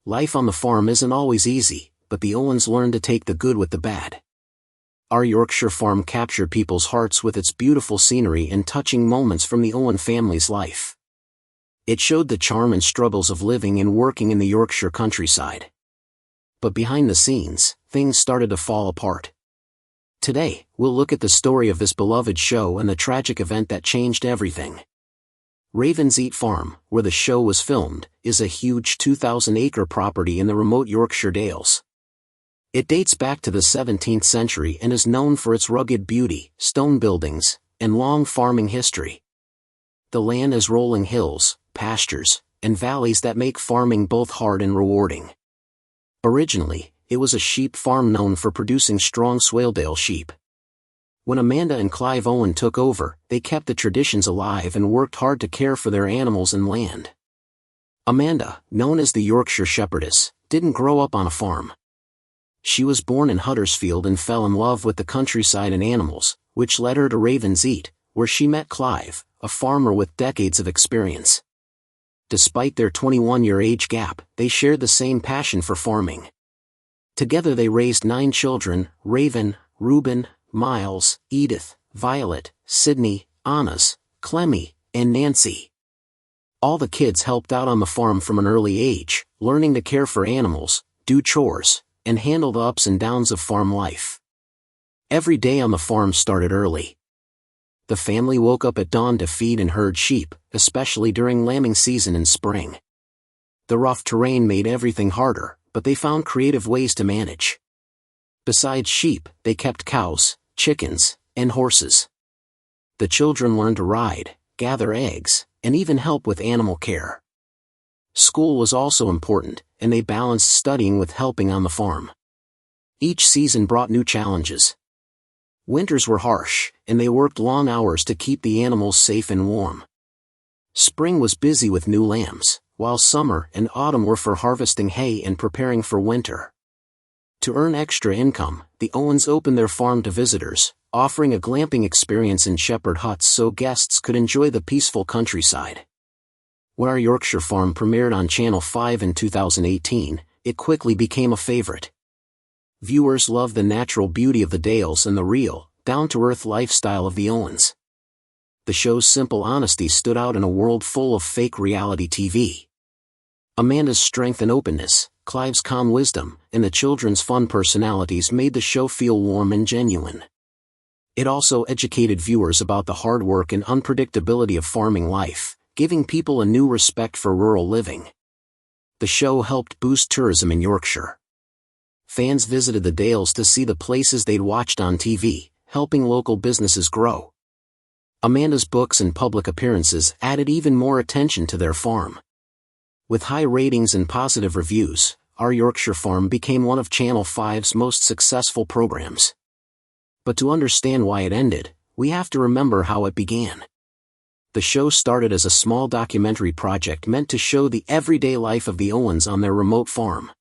Life on the farm isn't always easy, but the Owens learned to take the good with the bad. Our Yorkshire Farm captured people's hearts with its beautiful scenery and touching moments from the Owen family's life. It showed the charm and struggles of living and working in the Yorkshire countryside. But behind the scenes, things started to fall apart. Today, we'll look at the story of this beloved show and the tragic event that changed everything. Ravensheath Farm, where the show was filmed, is a huge 2,000-acre property in the remote Yorkshire Dales. It dates back to the 17th century and is known for its rugged beauty, stone buildings, and long farming history. The land has rolling hills, pastures, and valleys that make farming both hard and rewarding. Originally, it was a sheep farm known for producing strong Swaledale sheep. When Amanda and Clive Owen took over, they kept the traditions alive and worked hard to care for their animals and land. Amanda, known as the Yorkshire Shepherdess, didn't grow up on a farm. She was born in Huddersfield and fell in love with the countryside and animals, which led her to Ravensheath, where she met Clive, a farmer with decades of experience. Despite their 21-year age gap, they shared the same passion for farming. Together they raised 9 children: Raven, Reuben, Miles, Edith, Violet, Sydney, Annas, Clemmy, and Nancy. All the kids helped out on the farm from an early age, learning to care for animals, do chores, and handle the ups and downs of farm life. Every day on the farm started early. The family woke up at dawn to feed and herd sheep, especially during lambing season in spring. The rough terrain made everything harder, but they found creative ways to manage. Besides sheep, they kept cows, chickens, and horses. The children learned to ride, gather eggs, and even help with animal care. School was also important, and they balanced studying with helping on the farm. Each season brought new challenges. Winters were harsh, and they worked long hours to keep the animals safe and warm. Spring was busy with new lambs, while summer and autumn were for harvesting hay and preparing for winter. To earn extra income, the Owens opened their farm to visitors, offering a glamping experience in shepherd huts so guests could enjoy the peaceful countryside. When Our Yorkshire Farm premiered on Channel 5 in 2018, it quickly became a favorite. Viewers loved the natural beauty of the Dales and the real, down-to-earth lifestyle of the Owens. The show's simple honesty stood out in a world full of fake reality TV. Amanda's strength and openness, Clive's calm wisdom, and the children's fun personalities made the show feel warm and genuine. It also educated viewers about the hard work and unpredictability of farming life, giving people a new respect for rural living. The show helped boost tourism in Yorkshire. Fans visited the Dales to see the places they'd watched on TV, helping local businesses grow. Amanda's books and public appearances added even more attention to their farm. With high ratings and positive reviews, Our Yorkshire Farm became one of Channel 5's most successful programs. But to understand why it ended, we have to remember how it began. The show started as a small documentary project meant to show the everyday life of the Owens on their remote farm.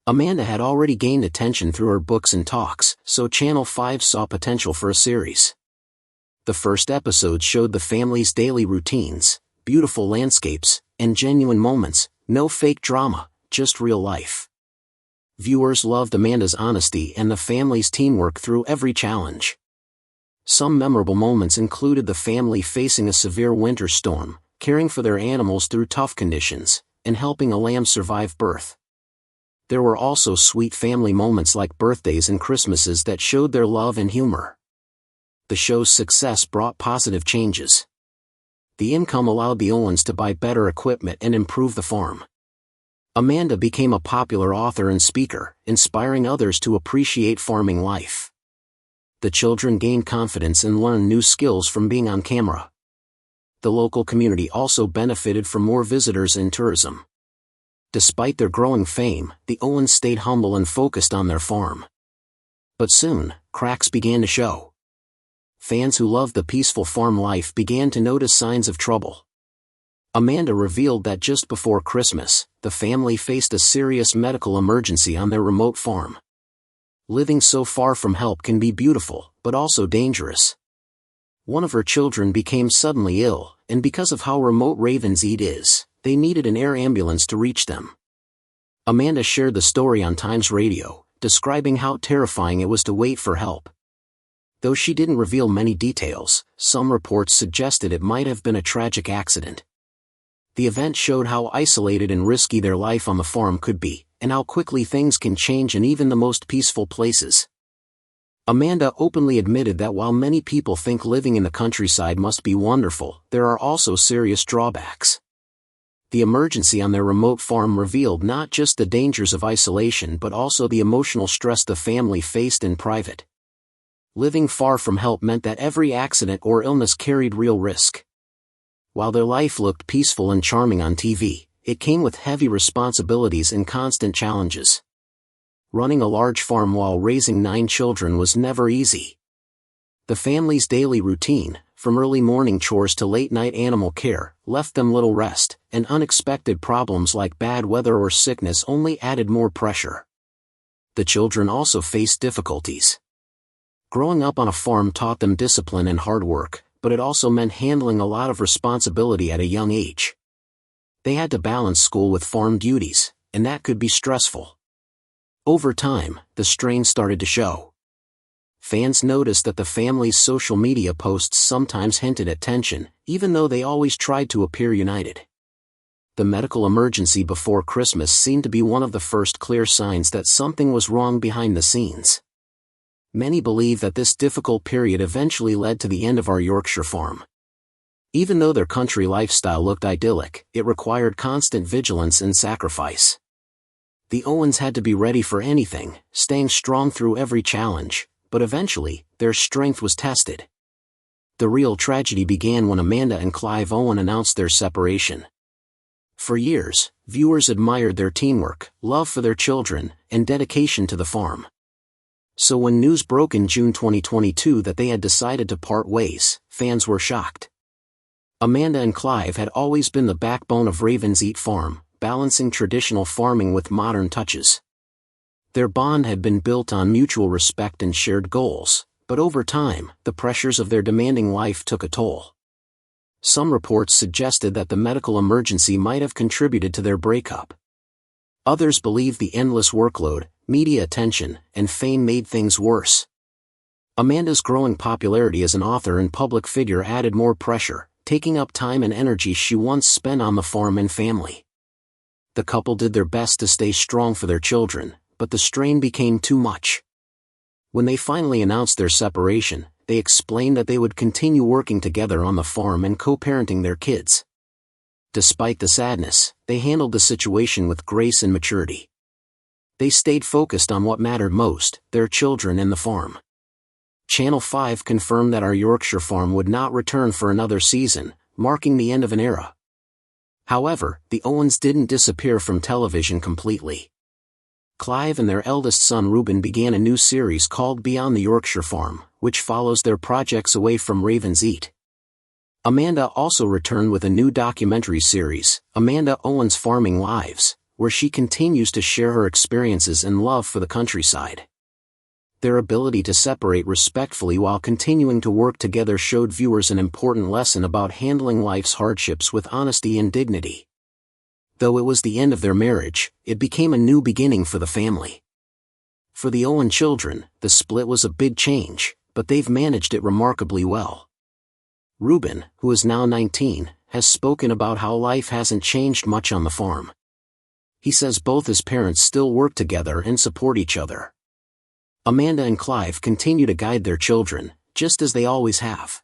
Amanda had already gained attention through her books and talks, so Channel 5 saw potential for a series. The first episode showed the family's daily routines, beautiful landscapes, and genuine moments, no fake drama, just real life. Viewers loved Amanda's honesty and the family's teamwork through every challenge. Some memorable moments included the family facing a severe winter storm, caring for their animals through tough conditions, and helping a lamb survive birth. There were also sweet family moments like birthdays and Christmases that showed their love and humor. The show's success brought positive changes. The income allowed the Owens to buy better equipment and improve the farm. Amanda became a popular author and speaker, inspiring others to appreciate farming life. The children gained confidence and learned new skills from being on camera. The local community also benefited from more visitors and tourism. Despite their growing fame, the Owens stayed humble and focused on their farm. But soon, cracks began to show. Fans who loved the peaceful farm life began to notice signs of trouble. Amanda revealed that just before Christmas, the family faced a serious medical emergency on their remote farm. Living so far from help can be beautiful, but also dangerous. One of her children became suddenly ill, and because of how remote Ravensheath is, they needed an air ambulance to reach them. Amanda shared the story on Times Radio, describing how terrifying it was to wait for help. Though she didn't reveal many details, some reports suggested it might have been a tragic accident. The event showed how isolated and risky their life on the farm could be, and how quickly things can change in even the most peaceful places. Amanda openly admitted that while many people think living in the countryside must be wonderful, there are also serious drawbacks. The emergency on their remote farm revealed not just the dangers of isolation but also the emotional stress the family faced in private. Living far from help meant that every accident or illness carried real risk. While their life looked peaceful and charming on TV, it came with heavy responsibilities and constant challenges. Running a large farm while raising 9 children was never easy. The family's daily routine, from early morning chores to late-night animal care, left them little rest, and unexpected problems like bad weather or sickness only added more pressure. The children also faced difficulties. Growing up on a farm taught them discipline and hard work, but it also meant handling a lot of responsibility at a young age. They had to balance school with farm duties, and that could be stressful. Over time, the strain started to show. Fans noticed that the family's social media posts sometimes hinted at tension, even though they always tried to appear united. The medical emergency before Christmas seemed to be one of the first clear signs that something was wrong behind the scenes. Many believe that this difficult period eventually led to the end of Our Yorkshire Farm. Even though their country lifestyle looked idyllic, it required constant vigilance and sacrifice. The Owens had to be ready for anything, staying strong through every challenge, but eventually, their strength was tested. The real tragedy began when Amanda and Clive Owen announced their separation. For years, viewers admired their teamwork, love for their children, and dedication to the farm. So when news broke in June 2022 that they had decided to part ways, fans were shocked. Amanda and Clive had always been the backbone of Ravensheath Farm, balancing traditional farming with modern touches. Their bond had been built on mutual respect and shared goals, but over time, the pressures of their demanding life took a toll. Some reports suggested that the medical emergency might have contributed to their breakup. Others believed the endless workload, media attention, and fame made things worse. Amanda's growing popularity as an author and public figure added more pressure, taking up time and energy she once spent on the farm and family. The couple did their best to stay strong for their children, but the strain became too much. When they finally announced their separation, they explained that they would continue working together on the farm and co-parenting their kids. Despite the sadness, they handled the situation with grace and maturity. They stayed focused on what mattered most, their children and the farm. Channel 5 confirmed that Our Yorkshire Farm would not return for another season, marking the end of an era. However, the Owens didn't disappear from television completely. Clive and their eldest son Reuben began a new series called Beyond the Yorkshire Farm, which follows their projects away from Ravensheath. Amanda also returned with a new documentary series, Amanda Owen's Farming Lives, where she continues to share her experiences and love for the countryside. Their ability to separate respectfully while continuing to work together showed viewers an important lesson about handling life's hardships with honesty and dignity. Though it was the end of their marriage, it became a new beginning for the family. For the Owen children, the split was a big change, but they've managed it remarkably well. Reuben, who is now 19, has spoken about how life hasn't changed much on the farm. He says both his parents still work together and support each other. Amanda and Clive continue to guide their children, just as they always have.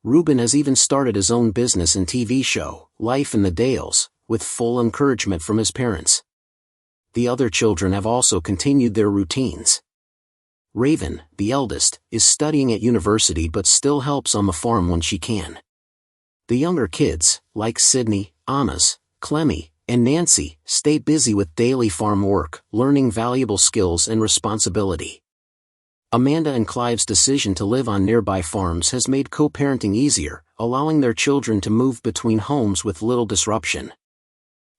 Reuben has even started his own business and TV show, Life in the Dales, with full encouragement from his parents. The other children have also continued their routines. Raven, the eldest, is studying at university but still helps on the farm when she can. The younger kids, like Sydney, Annas, Clemmy, and Nancy, stay busy with daily farm work, learning valuable skills and responsibility. Amanda and Clive's decision to live on nearby farms has made co-parenting easier, allowing their children to move between homes with little disruption.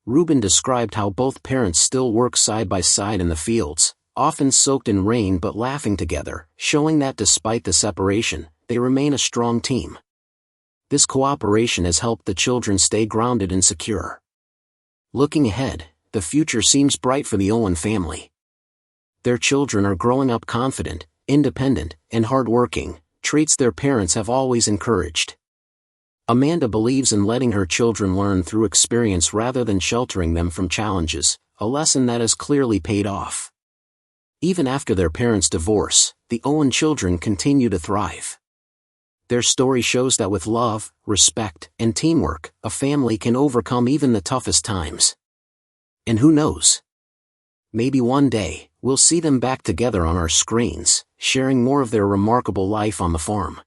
Reuben described how both parents still work side by side in the fields, often soaked in rain but laughing together, showing that despite the separation, they remain a strong team. This cooperation has helped the children stay grounded and secure. Looking ahead, the future seems bright for the Owen family. Their children are growing up confident, independent, and hardworking, traits their parents have always encouraged. Amanda believes in letting her children learn through experience rather than sheltering them from challenges, a lesson that has clearly paid off. Even after their parents' divorce, the Owen children continue to thrive. Their story shows that with love, respect, and teamwork, a family can overcome even the toughest times. And who knows? Maybe one day, we'll see them back together on our screens, sharing more of their remarkable life on the farm.